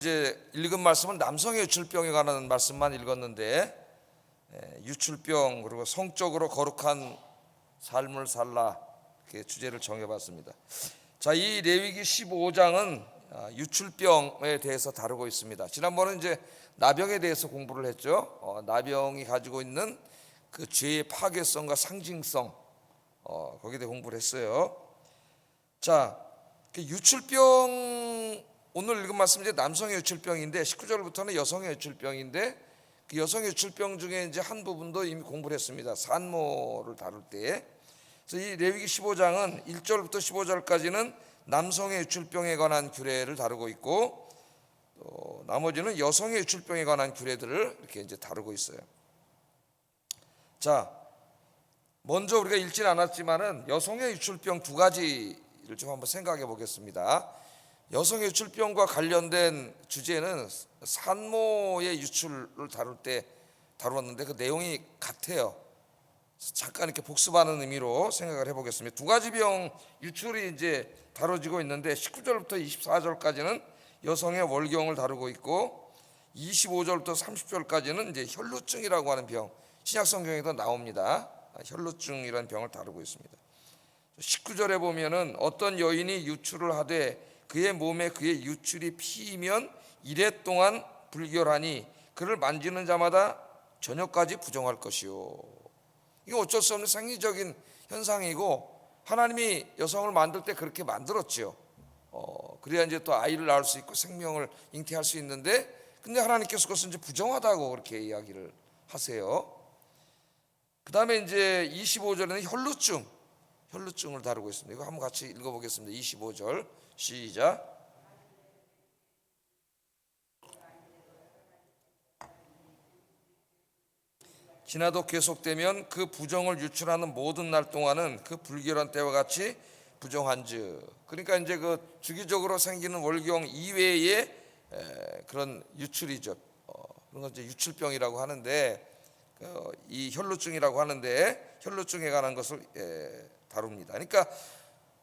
이제 읽은 말씀은 남성의 유출병에 관한 말씀만 읽었는데, 유출병 그리고 성적으로 거룩한 삶을 살라, 이렇게 주제를 정해봤습니다. 자, 이 레위기 15장은 유출병에 대해서 다루고 있습니다. 지난번에 이제 나병에 대해서 공부를 했죠. 나병이 가지고 있는 그 죄의 파괴성과 상징성, 거기에 대해 공부를 했어요. 자, 그 유출병, 오늘 읽은 말씀 이제 남성의 유출병인데 19절부터는 여성의 유출병인데, 그 여성의 유출병 중에 이제 한 부분도 이미 공부를 했습니다. 산모를 다룰 때. 그래서 이 레위기 15장은 1절부터 15절까지는 남성의 유출병에 관한 규례를 다루고 있고, 또 나머지는 여성의 유출병에 관한 규례들을 이렇게 이제 다루고 있어요. 자, 먼저 우리가 읽진 않았지만은 여성의 유출병 두 가지를 좀 한번 생각해 보겠습니다. 여성의 유출병과 관련된 주제는 산모의 유출을 다룰 때 다루었는데 그 내용이 같아요. 잠깐 이렇게 복습하는 의미로 생각을 해보겠습니다. 두 가지 병 유출이 이제 다뤄지고 있는데 19절부터 24절까지는 여성의 월경을 다루고 있고, 25절부터 30절까지는 이제 혈루증이라고 하는 병, 신약 성경에도 나옵니다. 혈루증이라는 병을 다루고 있습니다. 19절에 보면은 어떤 여인이 유출을 하되 그의 몸에 그의 유출이 피이면 이레 동안 불결하니 그를 만지는 자마다 저녁까지 부정할 것이요. 이거 어쩔 수 없는 생리적인 현상이고, 하나님이 여성을 만들 때 그렇게 만들었죠. 그래야 이제 또 아이를 낳을 수 있고 생명을 잉태할 수 있는데, 근데 하나님께서 그것은 이제 부정하다고 그렇게 이야기를 하세요. 그 다음에 이제 25절에는 혈루증을 다루고 있습니다. 이거 한번 같이 읽어보겠습니다. 25절 시작. 지나도 계속되면 그 부정을 유출하는 모든 날 동안은 그 불결한 때와 같이 부정한즉. 그러니까 이제 그 주기적으로 생기는 월경 이외의 그런 유출이죠. 그런 건 이제 유출병이라고 하는데, 이 혈루증이라고 하는데 혈루증에 관한 것을 다룹니다. 그러니까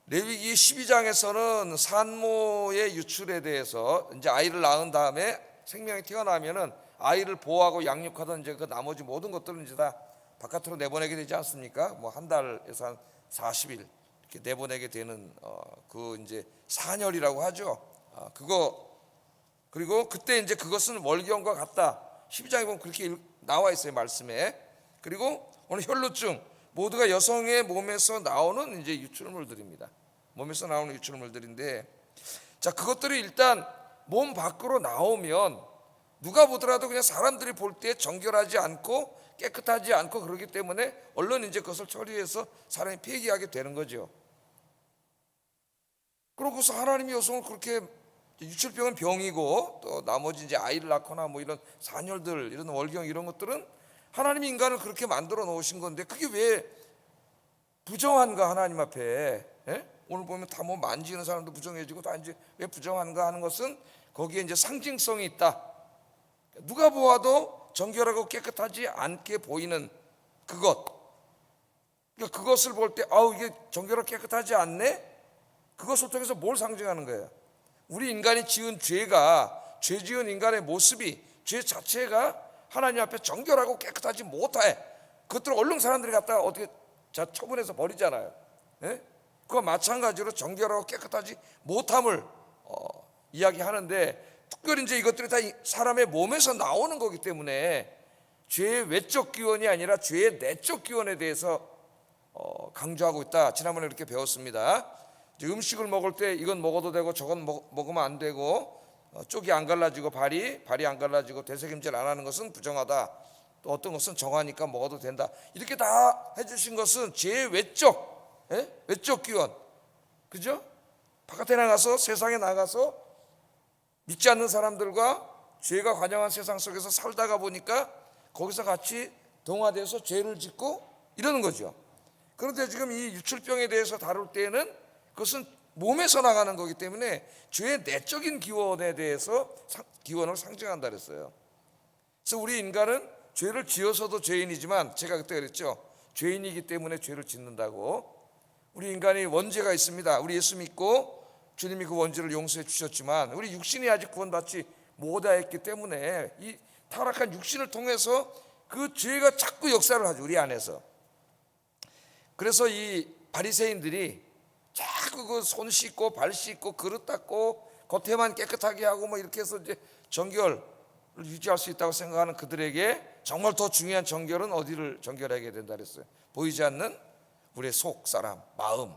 레위기 12장에서는 산모의 유출에 대해서, 이제 아이를 낳은 다음에 생명이 태어나면은 아이를 보호하고 양육하던 이제 그 나머지 모든 것들은 이제 다 바깥으로 내보내게 되지 않습니까? 뭐 한 달에서 한 40일 이렇게 내보내게 되는 그 이제 산혈이라고 하죠. 그거, 그리고 그때 이제 그것은 월경과 같다. 12장에 보면 그렇게 나와 있어요, 말씀에. 그리고 오늘 혈루증, 모두가 여성의 몸에서 나오는 이제 유출물들입니다. 몸에서 나오는 유출물들인데, 자, 그것들이 일단 몸 밖으로 나오면 누가 보더라도 그냥 사람들이 볼 때 정결하지 않고 깨끗하지 않고 그러기 때문에 얼른 이제 그것을 처리해서 사람이 폐기하게 되는 거죠. 그러고서 하나님이 여성을 그렇게, 유출병은 병이고 또 나머지 이제 아이를 낳거나 뭐 이런 산혈들, 이런 월경 이런 것들은 하나님이 인간을 그렇게 만들어 놓으신 건데 그게 왜 부정한가 하나님 앞에? 오늘 보면 다 뭐 만지는 사람도 부정해지고 다 이제 왜 부정한가 하는 것은 거기에 이제 상징성이 있다. 누가 보아도 정결하고 깨끗하지 않게 보이는 그것. 그러니까 그것을 볼 때 아우 이게 정결하고 깨끗하지 않네? 그것을 통해서 뭘 상징하는 거예요? 우리 인간이 지은 죄가, 죄 지은 인간의 모습이, 죄 자체가 하나님 앞에 정결하고 깨끗하지 못해. 그것들을 얼른 사람들이 갖다가 어떻게 처분해서 버리잖아요. 그와 마찬가지로 정결하고 깨끗하지 못함을 이야기하는데, 특별히 이제 이것들이 다 사람의 몸에서 나오는 거기 때문에 죄의 외적 기원이 아니라 죄의 내적 기원에 대해서 강조하고 있다. 지난번에 이렇게 배웠습니다. 음식을 먹을 때 이건 먹어도 되고 저건 먹으면 안 되고, 쪽이 안 갈라지고 발이 안 갈라지고 되새김질 안 하는 것은 부정하다. 또 어떤 것은 정하니까 먹어도 된다. 이렇게 다 해주신 것은 죄의 외적 기원, 그죠? 바깥에 나가서, 세상에 나가서 믿지 않는 사람들과 죄가 관영한 세상 속에서 살다가 보니까 거기서 같이 동화돼서 죄를 짓고 이러는 거죠. 그런데 지금 이 유출병에 대해서 다룰 때에는 그것은 몸에서 나가는 거기 때문에 죄의 내적인 기원에 대해서 기원을 상징한다 그랬어요. 그래서 우리 인간은 죄를 지어서도 죄인이지만, 제가 그때 그랬죠. 죄인이기 때문에 죄를 짓는다고. 우리 인간이 원죄가 있습니다. 우리 예수 믿고 주님이 그 원죄를 용서해 주셨지만 우리 육신이 아직 구원받지 못하였기 때문에 이 타락한 육신을 통해서 그 죄가 자꾸 역사를 하죠, 우리 안에서. 그래서 이 바리새인들이 자꾸 그 손 씻고 발 씻고 그릇 닦고 겉에만 깨끗하게 하고 뭐 이렇게 해서 이제 정결을 유지할 수 있다고 생각하는 그들에게 정말 더 중요한 정결은 어디를 정결하게 된다 그랬어요? 보이지 않는 우리의 속 사람, 마음.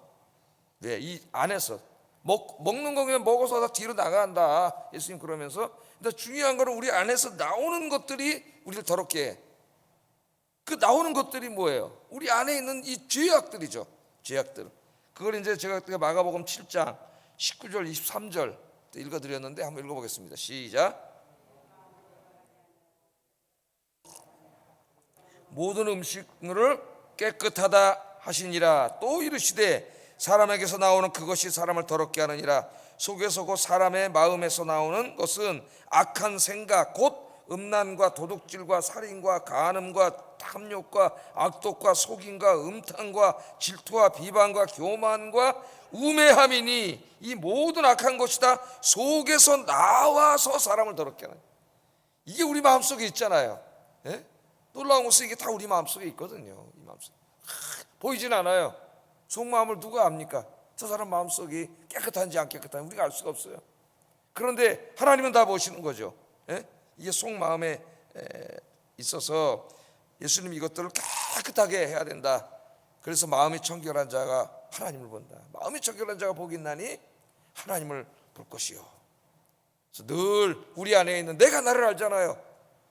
왜? 이 안에서 먹는 거 그냥 먹어서 다 뒤로 나간다, 예수님 그러면서. 근데 중요한 거는 우리 안에서 나오는 것들이 우리를 더럽게 해. 그 나오는 것들이 뭐예요? 우리 안에 있는 이 죄악들이죠. 죄악들. 그걸 이제 제가 마가복음 7장 19절 23절 읽어드렸는데 한번 읽어보겠습니다. 시작. 모든 음식물을 깨끗하다 하시니라. 또 이르시되 사람에게서 나오는 그것이 사람을 더럽게 하느니라. 속에서 곧 사람의 마음에서 나오는 것은 악한 생각 곧 음란과 도둑질과 살인과 간음과 탐욕과 악독과 속임과 음탕과 질투와 비방과 교만과 우매함이니 이 모든 악한 것이 다 속에서 나와서 사람을 더럽게 하는. 이게 우리 마음속에 있잖아요. 예? 놀라운 것은 이게 다 우리 마음속에 있거든요. 이 마음속에. 보이진 않아요. 속마음을 누가 압니까? 저 사람 마음속이 깨끗한지 안 깨끗한지 우리가 알 수가 없어요. 그런데 하나님은 다 보시는 거죠. 예? 이게 속마음에 있어서 예수님이 이것들을 깨끗하게 해야 된다. 그래서 마음이 청결한 자가 하나님을 본다. 마음이 청결한 자가 복이 있나니 하나님을 볼 것이요. 그래서 늘 우리 안에 있는 내가 나를 알잖아요.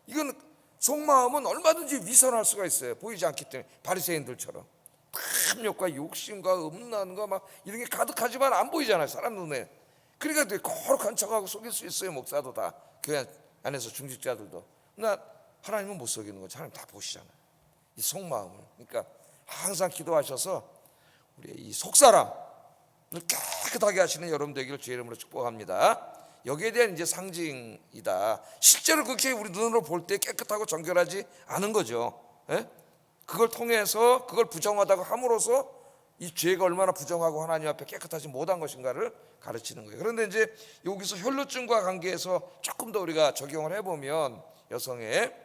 이건 속마음은 얼마든지 위선할 수가 있어요. 보이지 않기 때문에. 바리새인들처럼 탐욕과 욕심과 음란과 막 이런 게 가득하지만 안 보이잖아요, 사람 눈에. 그러니까 되게 거룩한 척하고 속일 수 있어요. 목사도 다, 교회 안에서 중직자들도. 나 하나님은 못 속이는 거죠. 하나님 다 보시잖아요, 이 속마음을. 그러니까 항상 기도하셔서 우리 이 속사람을 깨끗하게 하시는 여러분 되기를 주의 이름으로 축복합니다. 여기에 대한 이제 상징이다. 실제로 그렇게 우리 눈으로 볼 때 깨끗하고 정결하지 않은 거죠. 예? 그걸 통해서 그걸 부정하다고 함으로써 이 죄가 얼마나 부정하고 하나님 앞에 깨끗하지 못한 것인가를 가르치는 거예요. 그런데 이제 여기서 혈루증과 관계해서 조금 더 우리가 적용을 해보면, 여성의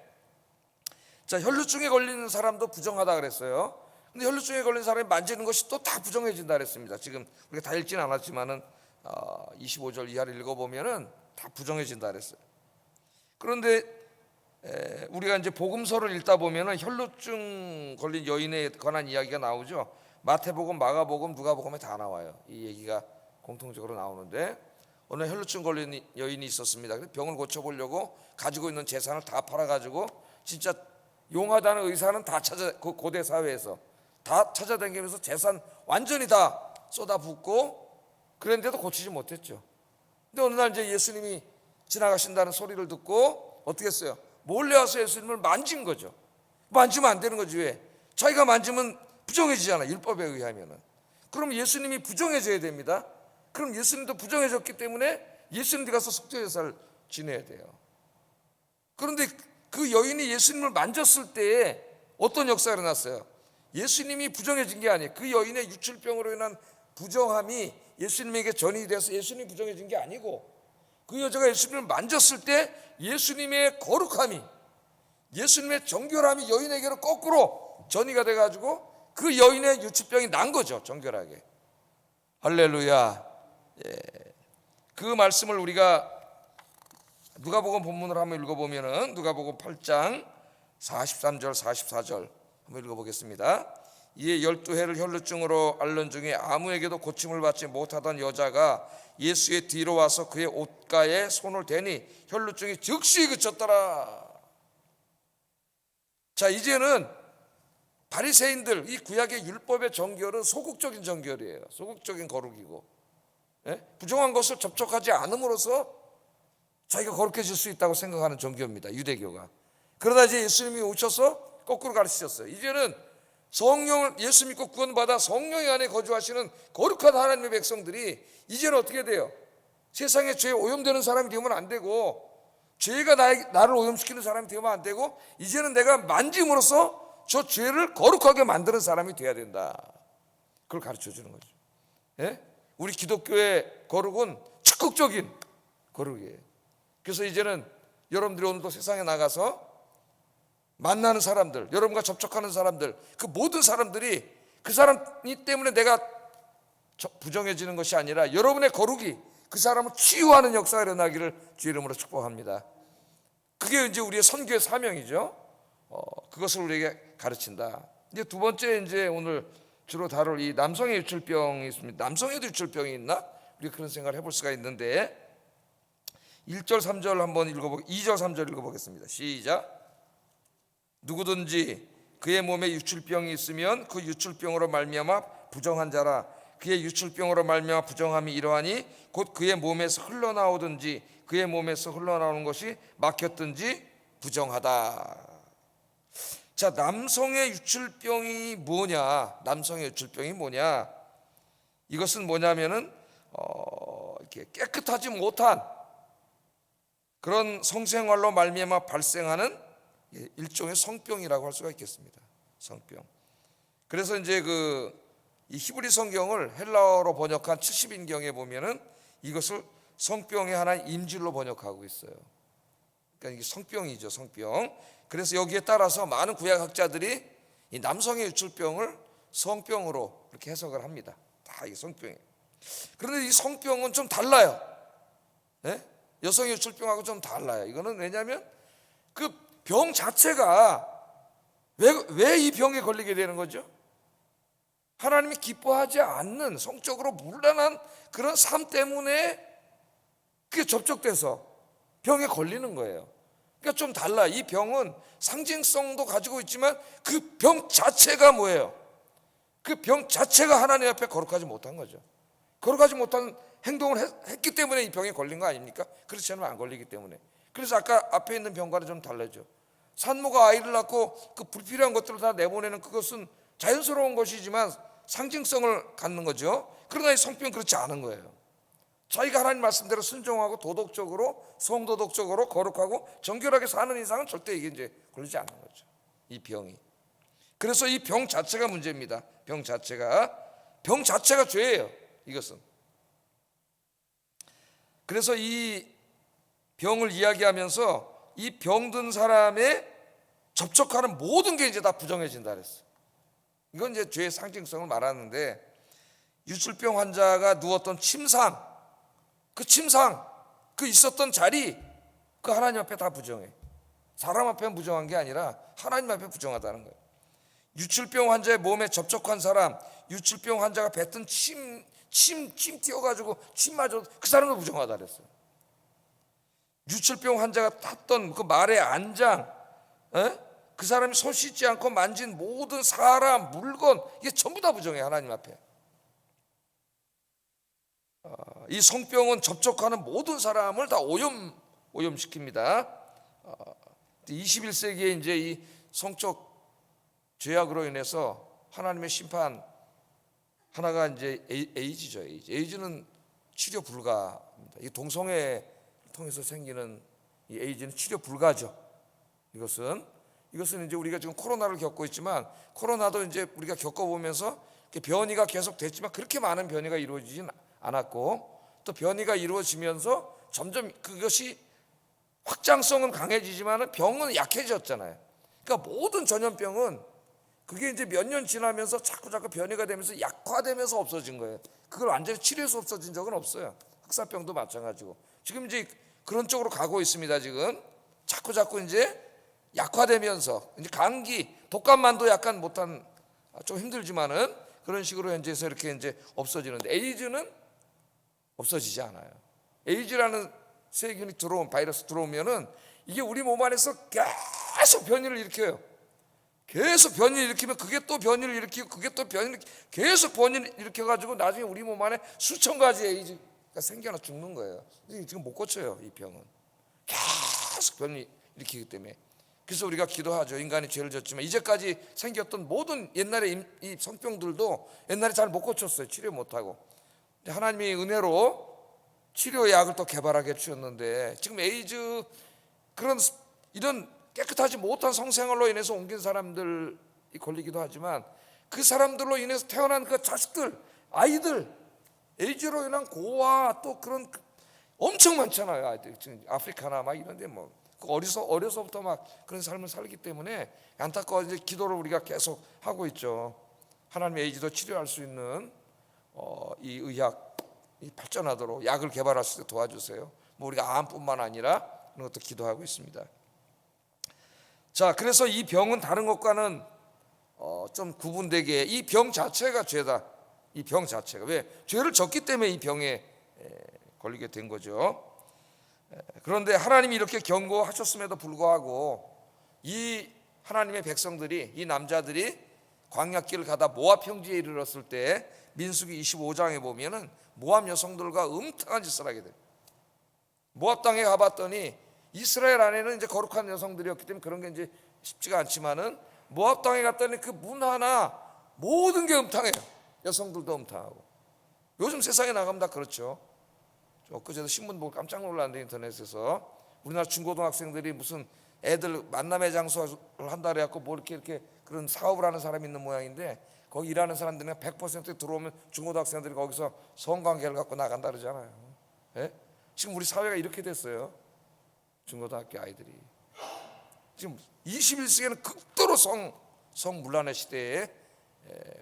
자, 혈루증에 걸리는 사람도 부정하다 그랬어요. 근데 혈루증에 걸린 사람이 만지는 것이 또 다 부정해진다 그랬습니다. 지금 우리가 다 읽지는 않았지만은 25절 이하를 읽어보면은 다 부정해진다 그랬어요. 그런데 우리가 이제 복음서를 읽다 보면은 혈루증 걸린 여인에 관한 이야기가 나오죠. 마태복음, 마가복음, 누가복음에 다 나와요. 이 얘기가 공통적으로 나오는데, 어느 혈루증 걸린 여인이 있었습니다. 병을 고쳐보려고 가지고 있는 재산을 다 팔아가지고, 진짜 용하다는 의사는 다 그 고대 사회에서 다 찾아다니면서 재산 완전히 다 쏟아붓고, 그런데도 고치지 못했죠. 근데 어느 날 이제 예수님이 지나가신다는 소리를 듣고 어떻게 했어요? 몰래 와서 예수님을 만진 거죠. 만지면 안 되는 거지. 왜? 자기가 만지면 부정해지잖아, 율법에 의하면은. 그럼 예수님이 부정해져야 됩니다. 그럼 예수님도 부정해졌기 때문에 예수님이 가서 속죄제사를 지내야 돼요. 그런데 그 여인이 예수님을 만졌을 때에 어떤 역사가 일어났어요? 예수님이 부정해진 게 아니에요. 그 여인의 유출병으로 인한 부정함이 예수님에게 전이 돼서 예수님이 부정해진 게 아니고, 그 여자가 예수님을 만졌을 때 예수님의 거룩함이, 예수님의 정결함이 여인에게로 거꾸로 전이가 돼가지고 그 여인의 유출병이 난 거죠, 정결하게. 할렐루야. 예. 그 말씀을 우리가 누가복음 본문을 한번 읽어보면은 누가복음 8장 43절 44절 한번 읽어보겠습니다. 이에 12해를 혈루증으로 앓는 중에 아무에게도 고침을 받지 못하던 여자가 예수의 뒤로 와서 그의 옷가에 손을 대니 혈루증이 즉시 그쳤더라. 자, 이제는 바리새인들, 이 구약의 율법의 정결은 소극적인 정결이에요. 소극적인 거룩이고, 예? 부정한 것을 접촉하지 않음으로써 자기가 거룩해질 수 있다고 생각하는 종교입니다, 유대교가. 그러다 이제 예수님이 오셔서 거꾸로 가르치셨어요. 이제는 성령을, 예수 믿고 구원받아 성령이 안에 거주하시는 거룩한 하나님의 백성들이 이제는 어떻게 돼요? 세상에 죄에 오염되는 사람이 되면 안 되고, 죄가 나를 오염시키는 사람이 되면 안 되고, 이제는 내가 만짐으로써 저 죄를 거룩하게 만드는 사람이 돼야 된다. 그걸 가르쳐 주는 거죠. 예? 우리 기독교의 거룩은 적극적인 거룩이에요. 그래서 이제는 여러분들이 오늘도 세상에 나가서 만나는 사람들, 여러분과 접촉하는 사람들, 그 모든 사람들이 그 사람이 때문에 내가 부정해지는 것이 아니라 여러분의 거룩이 그 사람을 치유하는 역사가 일어나기를 주의 이름으로 축복합니다. 그게 이제 우리의 선교의 사명이죠. 그것을 우리에게 가르친다. 이제 두 번째, 이제 오늘 주로 다룰 이 남성의 유출병이 있습니다. 남성에도 유출병이 있나? 우리가 그런 생각을 해볼 수가 있는데 1절 3절 한번 2절 3절 읽어보겠습니다. 시작. 누구든지 그의 몸에 유출병이 있으면 그 유출병으로 말미암아 부정한 자라. 그의 유출병으로 말미암아 부정함이 이러하니 곧 그의 몸에서 흘러나오든지 그의 몸에서 흘러나오는 것이 막혔든지 부정하다. 자, 남성의 유출병이 뭐냐? 남성의 유출병이 뭐냐? 이것은 뭐냐면은 이렇게 깨끗하지 못한 그런 성생활로 말미암아 발생하는 일종의 성병이라고 할 수가 있겠습니다. 성병. 그래서 이제 이 히브리 성경을 헬라어로 번역한 70인경에 보면은 이것을 성병의 하나의 임질로 번역하고 있어요. 그러니까 이게 성병이죠, 성병. 그래서 여기에 따라서 많은 구약학자들이 이 남성의 유출병을 성병으로 이렇게 해석을 합니다. 다 이게 성병이에요. 그런데 이 성병은 좀 달라요. 네? 여성의 유출병하고 좀 달라요. 이거는 왜냐하면 그 병 자체가 왜 이 병에 걸리게 되는 거죠? 하나님이 기뻐하지 않는 성적으로 문란한 그런 삶 때문에 그게 접촉돼서 병에 걸리는 거예요. 그러니까 좀 달라. 이 병은 상징성도 가지고 있지만 그 병 자체가 뭐예요? 그 병 자체가 하나님 앞에 거룩하지 못한 거죠. 거룩하지 못한 행동을 했기 때문에 이 병에 걸린 거 아닙니까? 그렇지 않으면 안 걸리기 때문에. 그래서 아까 앞에 있는 병과는 좀 달라져. 산모가 아이를 낳고 그 불필요한 것들을 다 내보내는 그것은 자연스러운 것이지만 상징성을 갖는 거죠. 그러나 이 성병은 그렇지 않은 거예요. 자기가 하나님 말씀대로 순종하고 도덕적으로 성도덕적으로 거룩하고 정결하게 사는 이상은 절대 이게 이제 걸리지 않는 거죠. 이 병이. 그래서 이 병 자체가 문제입니다. 병 자체가 죄예요. 이것은. 그래서 이 병을 이야기하면서 이 병든 사람의 접촉하는 모든 게 이제 다 부정해진다 그랬어요. 이건 이제 죄의 상징성을 말하는데 유출병 환자가 누웠던 침상, 그 있었던 자리, 그 하나님 앞에 다 부정해. 사람 앞에는 부정한 게 아니라 하나님 앞에 부정하다는 거예요. 유출병 환자의 몸에 접촉한 사람, 유출병 환자가 뱉은 침 튀어가지고 침 맞아도 그 사람도 부정하다 그랬어요. 유출병 환자가 탔던 그 말의 안장, 그 사람이 손 씻지 않고 만진 모든 사람, 물건, 이게 전부 다 부정해 하나님 앞에. 이 성병은 접촉하는 모든 사람을 다 오염시킵니다. 21세기에 이제 이 성적 죄악으로 인해서 하나님의 심판 하나가 이제 에이즈죠. 에이즈는 치료 불가입니다. 이 동성애 통해서 생기는 이 에이즈는 치료 불가죠. 이것은 이제 우리가 지금 코로나를 겪고 있지만 코로나도 이제 우리가 겪어보면서 변이가 계속 됐지만 그렇게 많은 변이가 이루어지진 않았고 또 변이가 이루어지면서 점점 그것이 확장성은 강해지지만 병은 약해졌잖아요. 그러니까 모든 전염병은 그게 이제 몇 년 지나면서 자꾸 변이가 되면서 약화되면서 없어진 거예요. 그걸 완전히 치료해서 없어진 적은 없어요. 흑사병도 마찬가지고 지금 이제 그런 쪽으로 가고 있습니다. 지금 자꾸 이제 약화되면서 이제 감기, 독감만도 약간 못한 좀 힘들지만은 그런 식으로 현재에서 이렇게 이제 없어지는데 에이즈는 없어지지 않아요. 에이즈라는 세균이 바이러스 들어오면은 이게 우리 몸 안에서 계속 변이를 일으켜요. 계속 변이를 일으키면 그게 또 변이를 일으키고 그게 또 변이를 계속 변이를 일으켜가지고 나중에 우리 몸 안에 수천 가지 에이즈가 생겨나 죽는 거예요. 지금 못 고쳐요. 이 병은 계속 변이 일으키기 때문에. 그래서 우리가 기도하죠. 인간이 죄를 졌지만 이제까지 생겼던 모든 옛날의 이 성병들도 옛날에 잘 못 고쳤어요. 치료 못하고. 하나님이 은혜로 치료약을 또 개발하게 해주셨는데 지금 에이즈 그런 이런 깨끗하지 못한 성생활로 인해서 옮긴 사람들이 걸리기도 하지만 그 사람들로 인해서 태어난 그 자식들, 아이들 에이즈로 인한 고와 또 그런 엄청 많잖아요. 아이들 지금 아프리카나 막 이런데 뭐 어려서부터 막 그런 삶을 살기 때문에 안타까워. 이제 기도를 우리가 계속 하고 있죠. 하나님의 에이즈도 치료할 수 있는 이 의학이 발전하도록 약을 개발할 수 있게 도와주세요. 뭐 우리가 암뿐만 아니라 그런 것도 기도하고 있습니다. 자, 그래서 이 병은 다른 것과는 좀 구분되게, 이 병 자체가 죄다. 이 병 자체가, 왜? 죄를 졌기 때문에 이 병에 걸리게 된 거죠. 그런데 하나님이 이렇게 경고하셨음에도 불구하고 이 하나님의 백성들이, 이 남자들이 광야길을 가다 모압 평지에 이르렀을 때 민수기 25장에 보면은 모압 여성들과 음탕한 짓을 하게 돼요. 모압 땅에 가봤더니 이스라엘 안에는 이제 거룩한 여성들이었기 때문에 그런 게 이제 쉽지가 않지만은 모압 땅에 갔더니 그 문 하나 모든 게 음탕해요. 여성들도 음탕하고. 요즘 세상에 나가면 다 그렇죠. 엊그제도 신문 보고 깜짝 놀랐는데, 인터넷에서 우리나라 중고등학생들이 무슨 애들 만남의 장소를 한다 그래갖고 뭐 이렇게 그런 사업을 하는 사람이 있는 모양인데, 거기 일하는 사람들은 100% 들어오면 중고등학생들이 거기서 성관계를 갖고 나간다 그러잖아요. 예? 지금 우리 사회가 이렇게 됐어요. 중고등학교 아이들이 지금 21세기에는 극도로 성문란의 시대에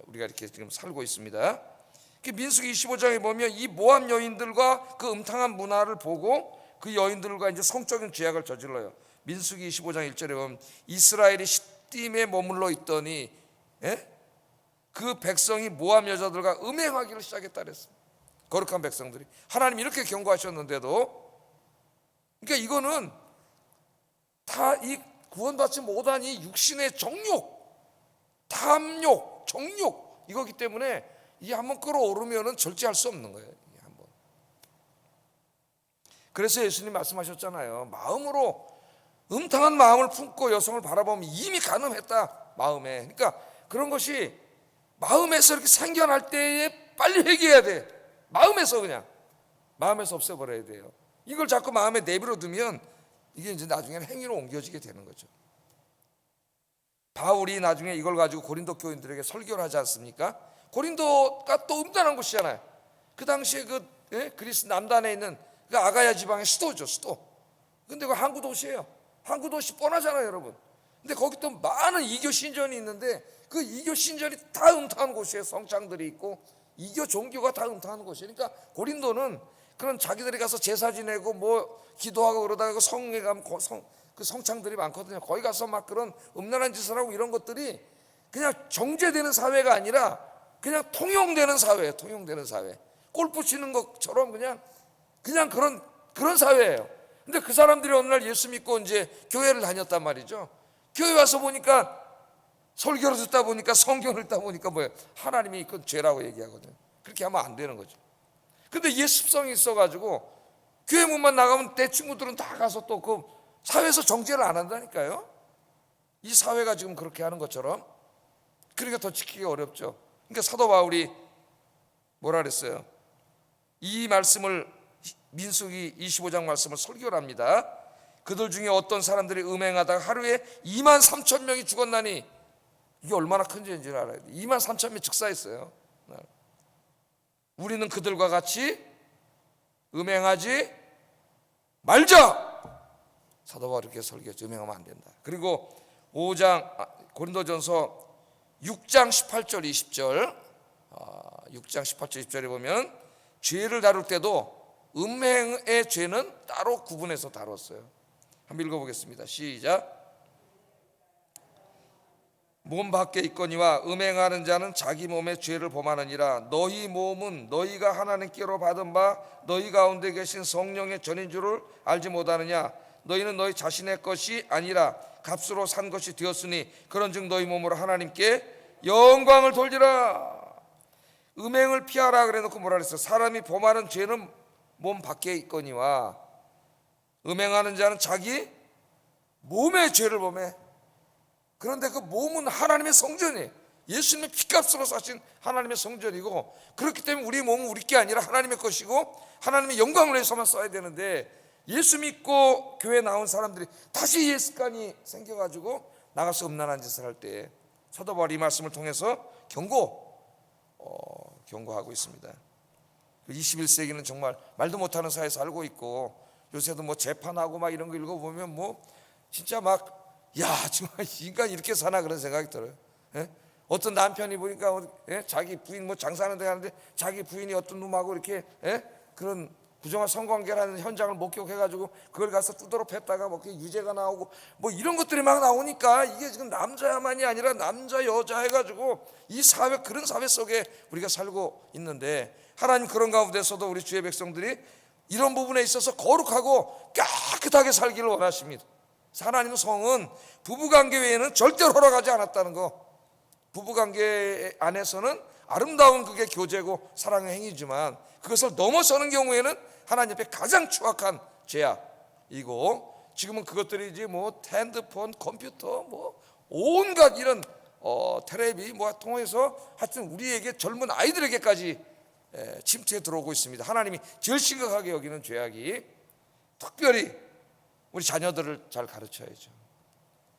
우리가 이렇게 지금 살고 있습니다. 민수기 25장에 보면 이 모압 여인들과 그 음탕한 문화를 보고 그 여인들과 이제 성적인 죄악을 저질러요. 민수기 25장 1절에 보면 이스라엘이 시딤에 머물러 있더니 그 백성이 모압 여자들과 음행하기를 시작했다 그랬어요. 거룩한 백성들이. 하나님 이렇게 경고하셨는데도, 그러니까 이거는 다 이 구원받지 못한 이 육신의 정욕, 탐욕, 정욕 이거기 때문에 이 한번 끌어오르면은 절제할 수 없는 거예요. 한번. 그래서 예수님 말씀하셨잖아요. 마음으로 음탕한 마음을 품고 여성을 바라보면 이미 간음했다, 마음에. 그러니까 그런 것이 마음에서 이렇게 생겨날 때에 빨리 회개해야 돼. 마음에서 그냥 마음에서 없애버려야 돼요. 이걸 자꾸 마음에 내버려 두면 이게 이제 나중에는 행위로 옮겨지게 되는 거죠. 바울이 나중에 이걸 가지고 고린도 교인들에게 설교를 하지 않습니까? 고린도가 또 음란한 곳이잖아요. 그 당시에 그리스 남단에 있는 그 아가야 지방의 수도죠, 수도. 근데 그 항구 도시예요. 항구 도시 뻔하잖아요, 여러분. 근데 거기 또 많은 이교 신전이 있는데 그 이교 신전이 다 음탕한 곳이에요. 성창들이 있고 이교 종교가 다 음탕한 곳이에요. 그러니까 고린도는 그런 자기들이 가서 제사 지내고 뭐 기도하고 그러다가 그 성에 가면 그 성창들이 많거든요. 거기 가서 막 그런 음란한 짓을 하고 이런 것들이 그냥 정제되는 사회가 아니라 그냥 통용되는 사회예요. 통용되는 사회. 골프 치는 것처럼 그냥 그런 사회예요. 근데 그 사람들이 어느 날 예수 믿고 이제 교회를 다녔단 말이죠. 교회 와서 보니까 설교를 듣다 보니까 성경을 읽다 보니까 뭐예요? 하나님이 이건 죄라고 얘기하거든요. 그렇게 하면 안 되는 거죠. 근데 이게 습성이 있어가지고 교회 문만 나가면 내 친구들은 다 가서 또 그 사회에서 정죄를 안 한다니까요. 이 사회가 지금 그렇게 하는 것처럼. 그러니까 더 지키기 어렵죠. 그러니까 사도 바울이 뭐라 그랬어요? 이 말씀을 민수기 25장 말씀을 설교를 합니다. 그들 중에 어떤 사람들이 음행하다가 하루에 2만 3천 명이 죽었나니, 이게 얼마나 큰 죄인지를 알아야 돼. 2만 3천 명이 즉사했어요. 우리는 그들과 같이 음행하지 말자. 사도 바울이 이렇게 설교했죠. 음행하면 안 된다. 그리고 고린도전서 6장 18절 20절 6장 18절 20절에 보면 죄를 다룰 때도 음행의 죄는 따로 구분해서 다뤘어요. 한번 읽어보겠습니다. 시작. 몸 밖에 있거니와 음행하는 자는 자기 몸의 죄를 범하느니라. 너희 몸은 너희가 하나님께로 받은 바 너희 가운데 계신 성령의 전인 줄을 알지 못하느냐. 너희는 너희 자신의 것이 아니라 값으로 산 것이 되었으니 그런즉 너희 몸으로 하나님께 영광을 돌리라. 음행을 피하라 그래놓고 뭐라 그랬어요? 사람이 범하는 죄는 몸 밖에 있거니와 음행하는 자는 자기 몸의 죄를 범해. 그런데 그 몸은 하나님의 성전이에요. 예수님의 피값으로 사신 하나님의 성전이고, 그렇기 때문에 우리 몸은 우리 게 아니라 하나님의 것이고 하나님의 영광을 위해서만 써야 되는데, 예수 믿고 교회 나온 사람들이 다시 옛 습관이 생겨가지고 나가서 음란한 짓을 할 때 사도 바울이 이 말씀을 통해서 경고하고 있습니다. 21세기는 정말 말도 못하는 사회에 살고 있고, 요새도 뭐 재판하고 막 이런 거 읽어보면 뭐 진짜 막 야 정말 인간 이렇게 사나 그런 생각이 들어요. 예? 어떤 남편이 보니까 자기 부인 뭐 장사하는 데 가는데 자기 부인이 어떤 놈하고 이렇게 그런 부정한 성관계라는 현장을 목격해가지고 그걸 가서 두드러 팼다가 뭐 유죄가 나오고 뭐 이런 것들이 막 나오니까 이게 지금 남자만이 아니라 남자 여자 해가지고 이 사회, 그런 사회 속에 우리가 살고 있는데, 하나님 그런 가운데서도 우리 주의 백성들이 이런 부분에 있어서 거룩하고 깨끗하게 살기를 원하십니다. 하나님의 성은 부부관계 외에는 절대로 허락하지 않았다는 거. 부부관계 안에서는 아름다운 그게 교제고 사랑의 행위지만 그것을 넘어서는 경우에는 하나님 앞에 가장 추악한 죄악이고, 지금은 그것들이 이제 뭐 핸드폰, 컴퓨터, 뭐 온갖 이런 텔레비 뭐 통해서 하여튼 우리에게 젊은 아이들에게까지 침투해 들어오고 있습니다. 하나님이 제일 심각하게 여기는 죄악이, 특별히 우리 자녀들을 잘 가르쳐야죠.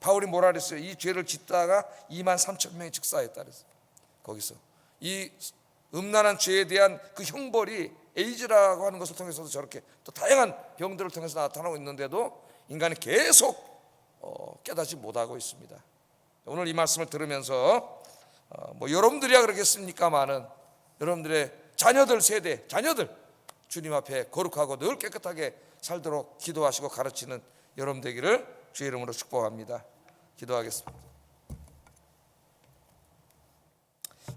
바울이 뭐라 그랬어요? 이 죄를 짓다가 23,000명이 즉사했다 그랬어요. 거기서 이 음란한 죄에 대한 그 형벌이 에이즈라고 하는 것을 통해서도 저렇게 또 다양한 병들을 통해서 나타나고 있는데도 인간이 계속 깨닫지 못하고 있습니다. 오늘 이 말씀을 들으면서 뭐 여러분들이야 그러겠습니까마는 여러분들의 자녀들 세대, 자녀들 주님 앞에 거룩하고 늘 깨끗하게 살도록 기도하시고 가르치는 여러분 되기를 주의 이름으로 축복합니다. 기도하겠습니다.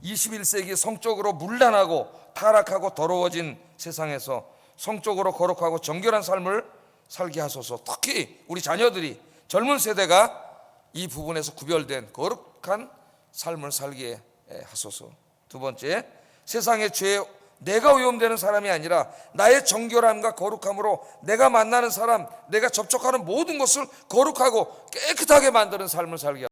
21세기 성적으로 문란하고 타락하고 더러워진 세상에서 성적으로 거룩하고 정결한 삶을 살게 하소서. 특히 우리 자녀들이, 젊은 세대가 이 부분에서 구별된 거룩한 삶을 살게 하소서. 두 번째, 세상의 죄에 내가 오염되는 사람이 아니라 나의 정결함과 거룩함으로 내가 만나는 사람, 내가 접촉하는 모든 것을 거룩하고 깨끗하게 만드는 삶을 살게 하소서.